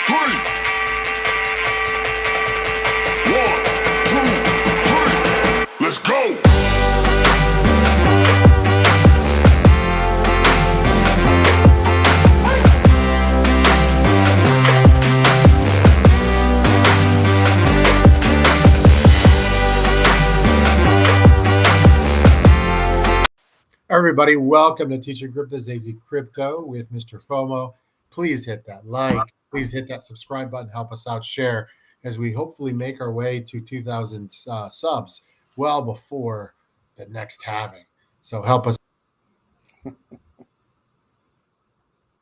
three. 1, 2, 3. Let's go. Everybody, welcome to Teaching Crypto's AZcrypto with MrFOMO. Please hit that like, please hit that subscribe button, help us out, share as we hopefully make our way to 2,000 subs well before the next halving. So help us.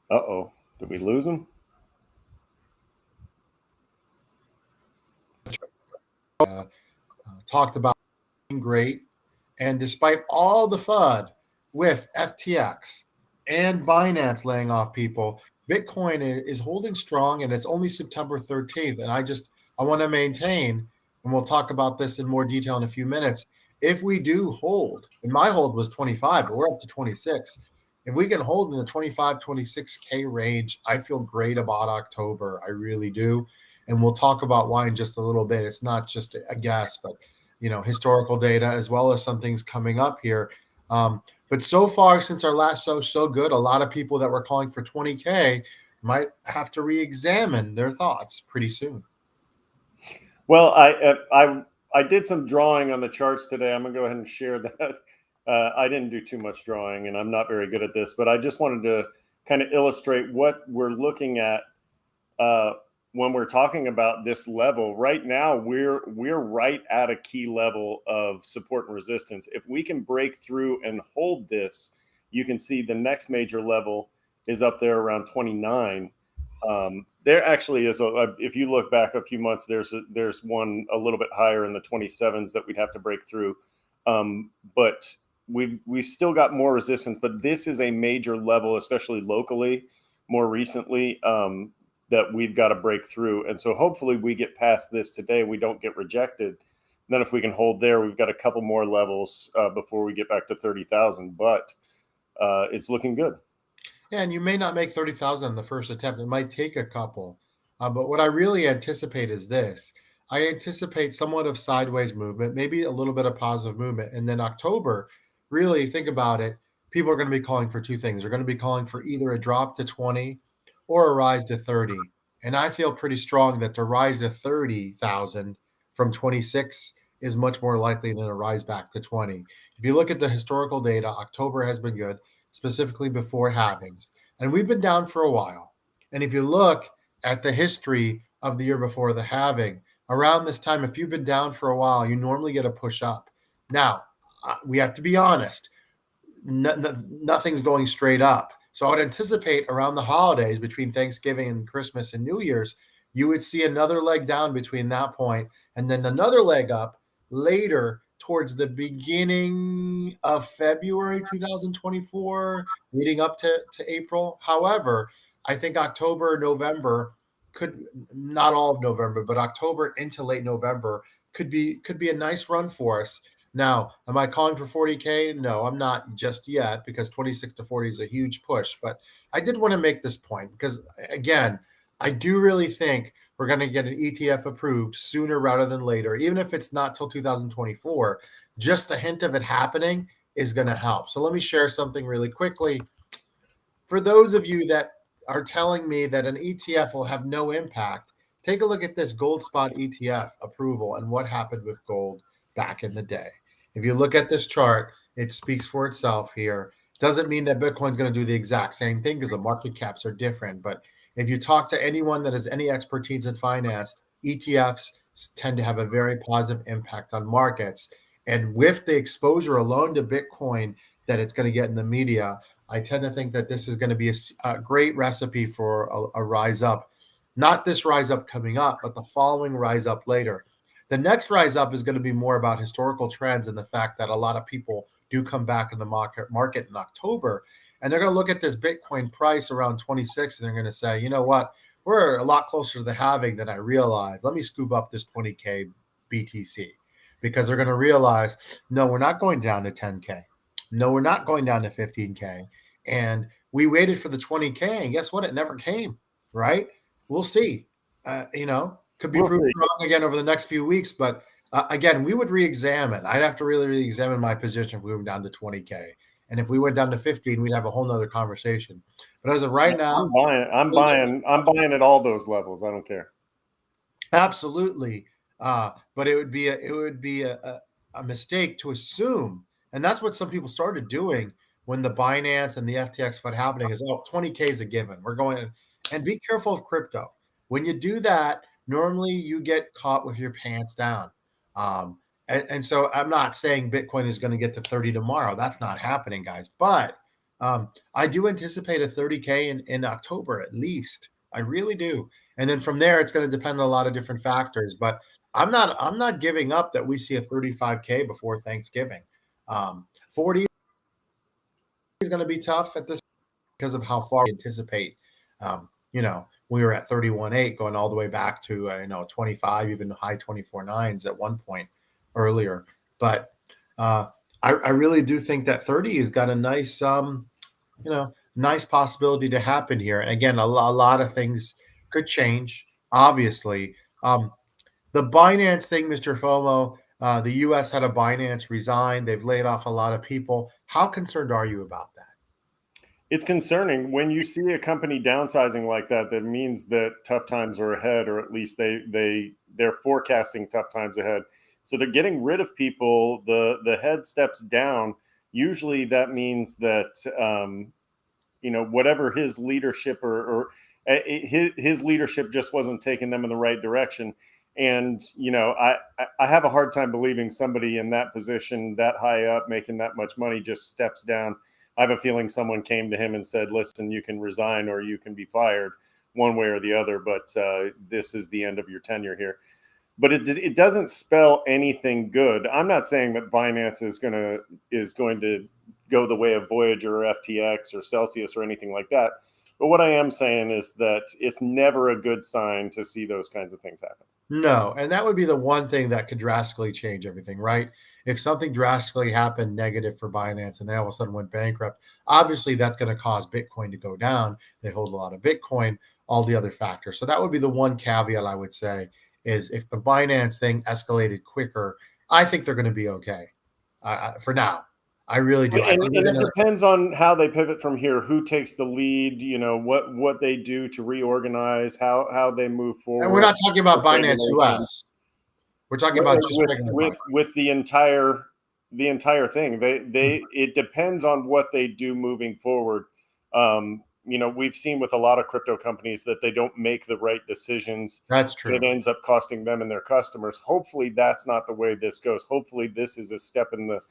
Uh-oh, did we lose him? Talked about being great, and despite all the FUD with FTX and Binance laying off people, Bitcoin is holding strong, and it's only September 13th. And I want to maintain, and we'll talk about this in more detail in a few minutes. If we do hold, and my hold was 25, but we're up to 26. If we can hold in the 25, 26K range, I feel great about October. I really do. And we'll talk about why in just a little bit. It's not just a guess, but historical data as well as some things coming up here. But so far, since our last show, so good. A lot of people that were calling for 20K might have to re-examine their thoughts pretty soon. Well, I did some drawing on the charts today. I'm gonna go ahead and share that. I didn't do too much drawing, and I'm not very good at this, but I just wanted to kind of illustrate what we're looking at when we're talking about this level. Right now, we're right at a key level of support and resistance. If we can break through and hold this, you can see the next major level is up there around 29. There actually is if you look back a few months, there's one a little bit higher in the 27s that we'd have to break through. But we've still got more resistance, but this is a major level, especially locally, more recently, that we've got to break through. And so hopefully we get past this today. We don't get rejected. Then if we can hold there, we've got a couple more levels before we get back to 30,000, but it's looking good. Yeah, and you may not make 30,000 in the first attempt. It might take a couple. But what I really anticipate is this. I anticipate somewhat of sideways movement, maybe a little bit of positive movement. And then October, really think about it, people are going to be calling for two things. They're going to be calling for either a drop to 20 or a rise to 30. And I feel pretty strong that the rise to 30,000 from 26 is much more likely than a rise back to 20. If you look at the historical data, October has been good, specifically before halvings. And we've been down for a while. And if you look at the history of the year before the halving, around this time, if you've been down for a while, you normally get a push up. Now, we have to be honest. Nothing's going straight up. So I would anticipate around the holidays between Thanksgiving and Christmas and New Year's, you would see another leg down between that point and then another leg up later towards the beginning of February 2024, leading up to April. However, I think October, November could, not all of November, but October into late November could be a nice run for us. Now, am I calling for 40K? No, I'm not just yet, because 26 to 40 is a huge push. But I did want to make this point because, again, I do really think we're going to get an ETF approved sooner rather than later. Even if it's not till 2024, just a hint of it happening is going to help. So let me share something really quickly. For those of you that are telling me that an ETF will have no impact, take a look at this gold spot ETF approval and what happened with gold back in the day. If you look at this chart, it speaks for itself here. Doesn't mean that Bitcoin's going to do the exact same thing because the market caps are different. But if you talk to anyone that has any expertise in finance, ETFs tend to have a very positive impact on markets. And with the exposure alone to Bitcoin that it's going to get in the media, I tend to think that this is going to be a great recipe for a rise up. Not this rise up coming up, but the following rise up later. The next rise up is going to be more about historical trends and the fact that a lot of people do come back in the market in October, and they're going to look at this Bitcoin price around 26, and they're going to say, you know what, we're a lot closer to the halving than I realized. Let me scoop up this 20K BTC, because they're going to realize, no, we're not going down to 10K. No, we're not going down to 15K. And we waited for the 20K, and guess what? It never came, right? We'll see. Could be We'll proved see. wrong again over the next few weeks. But again, we would re-examine. I'd have to really re-examine my position if we went down to 20K. And if we went down to 15, we'd have a whole nother conversation. But as of right now, I'm buying at all those levels. I don't care. absolutely. But it would be a mistake to assume, and that's what some people started doing when the Binance and the FTX FUD happening is 20K is a given. We're going and be careful of crypto. When you do that, normally you get caught with your pants down. And so I'm not saying Bitcoin is going to get to 30 tomorrow. That's not happening, guys. But I do anticipate a 30K in October at least. I really do. And then from there, it's going to depend on a lot of different factors. But I'm not giving up that we see a 35K before Thanksgiving. 40 is going to be tough at this because of how far we anticipate. We were at 31.8 going all the way back to 25, even high 24.9s at one point earlier. But I really do think that 30 has got a nice nice possibility to happen here. And again, a lot of things could change, obviously. The Binance thing, Mr. FOMO, the U.S. had a Binance resign. They've laid off a lot of people. How concerned are you about that? It's concerning when you see a company downsizing like that. That means that tough times are ahead, or at least they're forecasting tough times ahead. So they're getting rid of people. The head steps down. Usually that means that whatever his leadership or his leadership just wasn't taking them in the right direction. And I have a hard time believing somebody in that position, that high up, making that much money, just steps down. I have a feeling someone came to him and said, listen, you can resign or you can be fired, one way or the other, but this is the end of your tenure here. But it doesn't spell anything good. I'm not saying that Binance is going to go the way of Voyager or FTX or Celsius or anything like that. But what I am saying is that it's never a good sign to see those kinds of things happen. No, and that would be the one thing that could drastically change everything, right? If something drastically happened negative for Binance and they all of a sudden went bankrupt, obviously that's going to cause Bitcoin to go down. They hold a lot of Bitcoin, all the other factors. So that would be the one caveat I would say is if the Binance thing escalated quicker, I think they're going to be okay for now. I really do. And it depends on how they pivot from here, who takes the lead, what they do to reorganize, how they move forward. And we're not talking about Binance US. We're talking about just with the entire thing. It depends on what they do moving forward. We've seen with a lot of crypto companies that they don't make the right decisions. That's true. It ends up costing them and their customers. Hopefully that's not the way this goes. Hopefully this is a step in the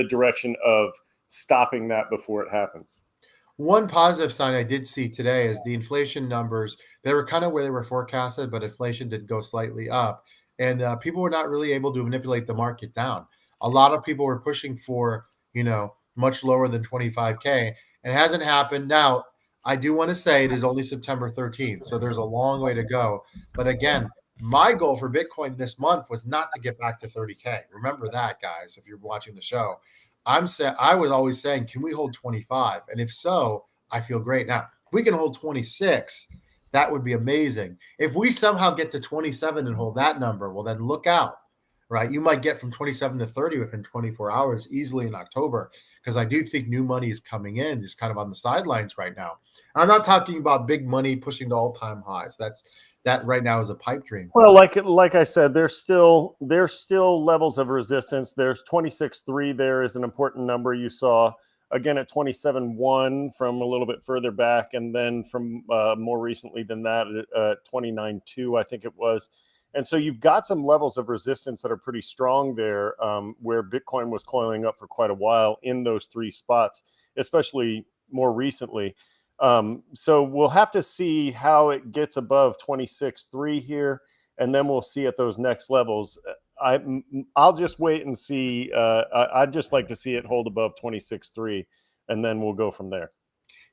direction of stopping that before it happens. One positive sign I did see today is the inflation numbers. They were kind of where they were forecasted, but inflation did go slightly up. And people were not really able to manipulate the market down. A lot of people were pushing for, much lower than 25K. And it hasn't happened. Now, I do want to say it is only September 13th. So there's a long way to go. But again, my goal for Bitcoin this month was not to get back to 30K. Remember that, guys, if you're watching the show. I was always saying, can we hold 25? And if so, I feel great. Now, if we can hold 26, that would be amazing. If we somehow get to 27 and hold that number, well, then look out, right? You might get from 27 to 30 within 24 hours easily in October, because I do think new money is coming in, just kind of on the sidelines right now. I'm not talking about big money pushing to all-time highs. That right now is a pipe dream. Well, like I said, there's still levels of resistance. There's 26.3 there is an important number. You saw again at 27.1 from a little bit further back, and then from more recently than that at 29.2, I think it was. And so you've got some levels of resistance that are pretty strong there, where Bitcoin was coiling up for quite a while in those three spots, especially more recently. So we'll have to see how it gets above 26.3 here, and then we'll see at those next levels. I'll just wait and see. I'd just like to see it hold above 26.3, and then we'll go from there.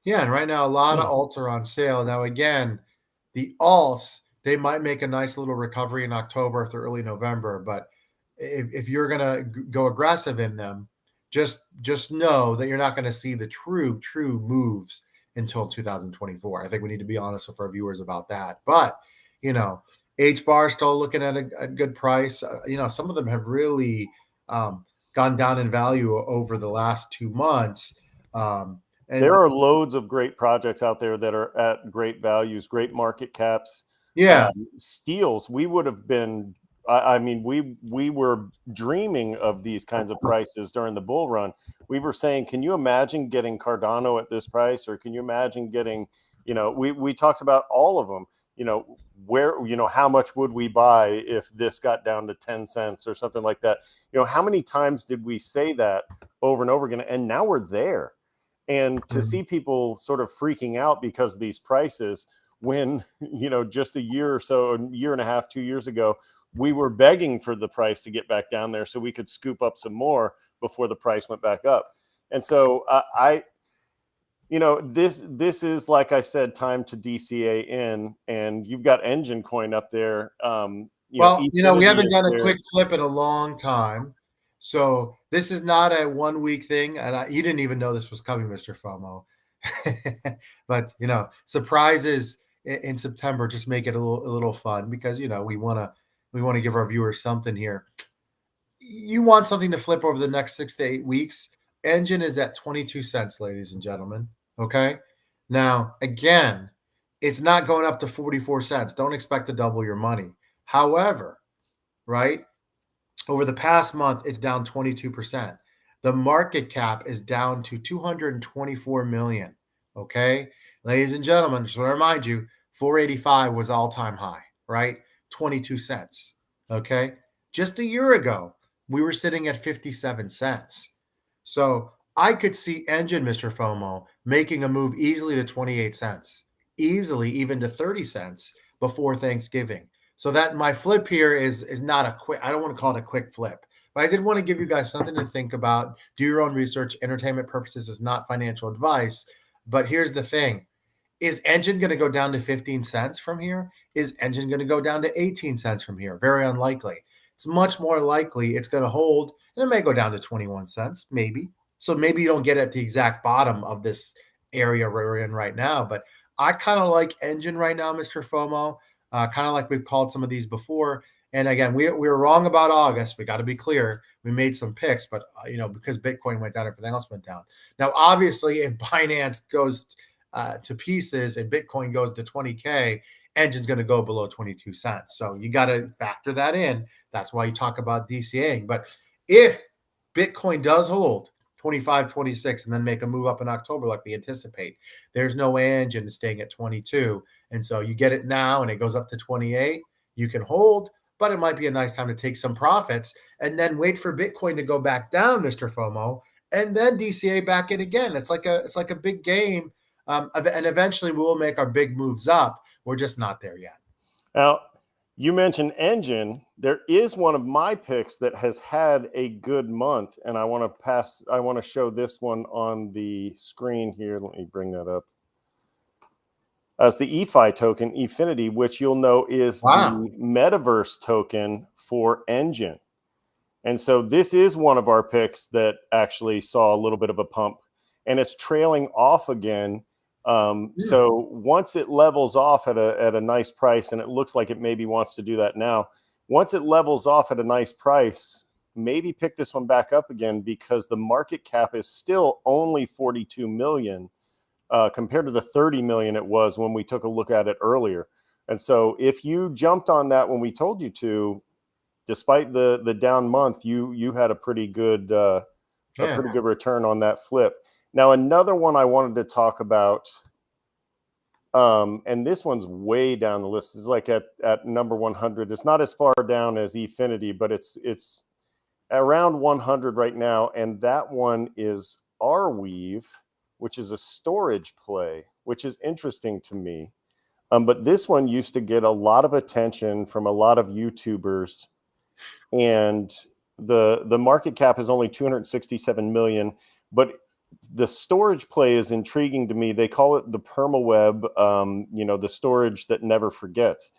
Yeah, and right now a lot of alts are on sale. Now again, the alts, they might make a nice little recovery in October through early November, but if you're gonna go aggressive in them, just know that you're not going to see the true moves until 2024. I think we need to be honest with our viewers about that. But H bar still looking at a good price. Some of them have really gone down in value over the last 2 months. And there are loads of great projects out there that are at great values, great market caps. yeah, Steals, we would have been. I mean, we were dreaming of these kinds of prices during the bull run. We were saying, can you imagine getting Cardano at this price, or can you imagine getting, we talked about all of them. How much would we buy if this got down to 10 cents or something like that? How many times did we say that over and over again? And now we're there. And to see people sort of freaking out because of these prices when, just a year or so, a year and a half, 2 years ago, we were begging for the price to get back down there so we could scoop up some more before the price went back up. And so this is, like I said, time to DCA in, and you've got Engine Coin up there. we haven't done a quick flip in a long time. So this is not a 1 week thing. And you didn't even know this was coming, Mr. FOMO. But, surprises in September just make it a little fun because, we want to give our viewers something here. You want something to flip over the next 6 to 8 weeks. Engine is at 22 cents, ladies and gentlemen. Okay. Now, again, it's not going up to 44 cents. Don't expect to double your money. However, right, over the past month, it's down 22%. The market cap is down to 224 million. Okay. Ladies and gentlemen, just want to remind you, 485 was all-time high, right? 22 cents. Okay. Just a year ago, we were sitting at 57 cents. So I could see Engine, Mr. FOMO, making a move easily to 28 cents, easily even to 30 cents before Thanksgiving. So that my flip here is not a quick, I don't want to call it a quick flip, but I did want to give you guys something to think about. Do your own research. Entertainment purposes is not financial advice. But here's the thing. Is Engine going to go down to 15 cents from here? Is Engine going to go down to 18 cents from here? Very unlikely. It's much more likely it's going to hold, and it may go down to 21 cents, maybe. So maybe you don't get at the exact bottom of this area we're in right now. But I kind of like Engine right now, Mr. FOMO, kind of like we've called some of these before. And again, we were wrong about August. We got to be clear. We made some picks, but because Bitcoin went down, everything else went down. Now, obviously, if Binance goes to pieces and Bitcoin goes to 20K, Engine's going to go below 22 cents. So you got to factor that in. That's why you talk about DCAing. But if Bitcoin does hold 25, 26, and then make a move up in October like we anticipate, there's no way Engine is staying at 22. And so you get it now and it goes up to 28. You can hold, but it might be a nice time to take some profits and then wait for Bitcoin to go back down, Mr. FOMO, and then DCA back in again. It's like a big game. And eventually we'll make our big moves up. We're just not there yet. Now, you mentioned Engine. There is one of my picks that has had a good month, and I want to show this one on the screen here. Let me bring that up. As the EFI token, Efinity, which you'll know is the metaverse token for Engine. And so this is one of our picks that actually saw a little bit of a pump, and it's trailing off again. So once it levels off at a nice price, and it looks like it maybe wants to do that now, once it levels off at a nice price, maybe pick this one back up again, because the market cap is still only 42 million compared to the 30 million it was when we took a look at it earlier. And so if you jumped on that when we told you to, despite the down month, you had a pretty good pretty good return on that flip. Now, another one I wanted to talk about, and this one's way down the list. It's like at number 100. It's not as far down as Efinity, but it's around 100 right now. And that one is Arweave, which is a storage play, which is interesting to me. But this one used to get a lot of attention from a lot of YouTubers, and the market cap is only 267 million, but the storage play is intriguing to me. They call it the permaweb, the storage that never forgets.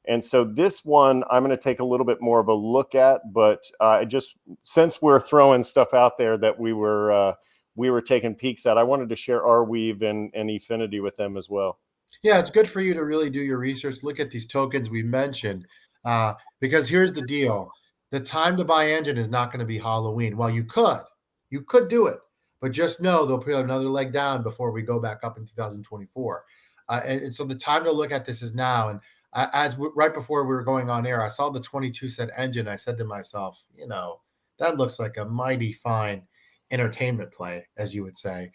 And so this one I'm going to take a little bit more of a look at, but just since we're throwing stuff out there that we were taking peeks at, I wanted to share Arweave and Efinity with them as well. Yeah, it's good for you to really do your research. Look at these tokens we mentioned, because here's the deal: the time to buy engine is not going to be Halloween. Well, you could do it, but just know they'll put another leg down before we go back up in 2024. And so the time to look at this is now. And right before we were going on air, I saw the 22-cent engine. I said to myself, that looks like a mighty fine entertainment play, as you would say.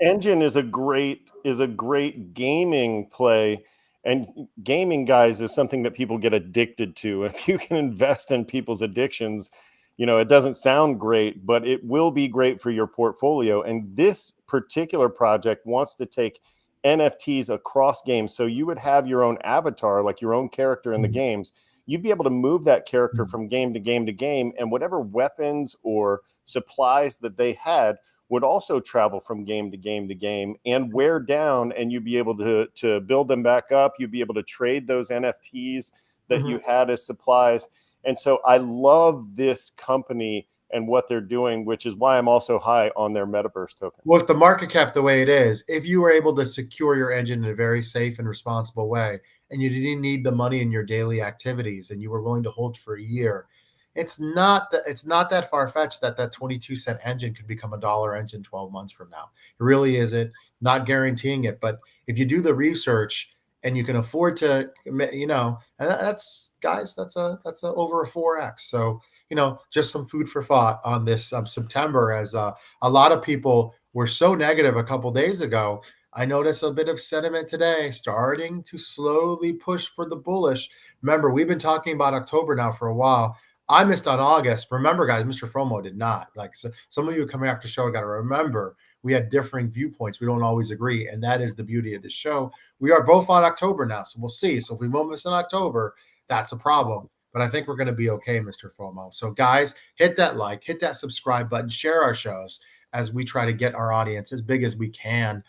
Engine is a great gaming play, and gaming, guys, is something that people get addicted to. If you can invest in people's addictions, it doesn't sound great, but it will be great for your portfolio. And this particular project wants to take NFTs across games. So you would have your own avatar, like your own character in the games. You'd be able to move that character from game to game to game, and whatever weapons or supplies that they had would also travel from game to game to game and wear down, and you'd be able to build them back up. You'd be able to trade those NFTs that you had as supplies. And so I love this company and what they're doing, which is why I'm also high on their metaverse token. Well, if the market cap the way it is, if you were able to secure your engine in a very safe and responsible way, and you didn't need the money in your daily activities, and you were willing to hold for a year, it's not that far-fetched that 22-cent engine could become a dollar engine 12 months from now. It really isn't. Not guaranteeing it, but if you do the research and you can afford to, and that's over a 4x. So just some food for thought on this September, as a lot of people were so negative a couple days ago. I noticed a bit of sentiment today starting to slowly push for the bullish. Remember, we've been talking about October now for a while. I missed on August. Remember, guys, MrFOMO did not. So some of you coming after the show got to remember we had differing viewpoints. We don't always agree, and that is the beauty of the show. We are both on October now, so we'll see. So if we won't miss in October, that's a problem. But I think we're going to be okay, MrFOMO. So guys, hit that like, hit that subscribe button, share our shows as we try to get our audience as big as we can.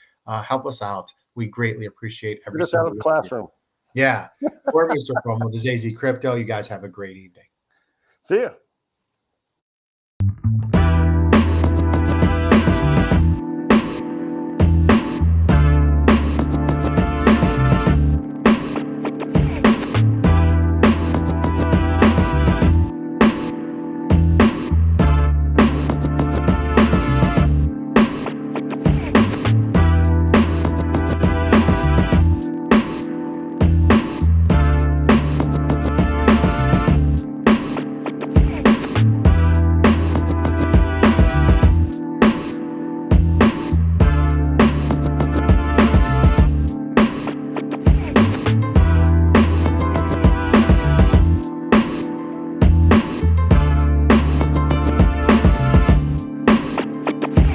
Help us out. We greatly appreciate every single out of the classroom. Yeah. For MrFOMO, this is AZcrypto. You guys have a great evening. See ya.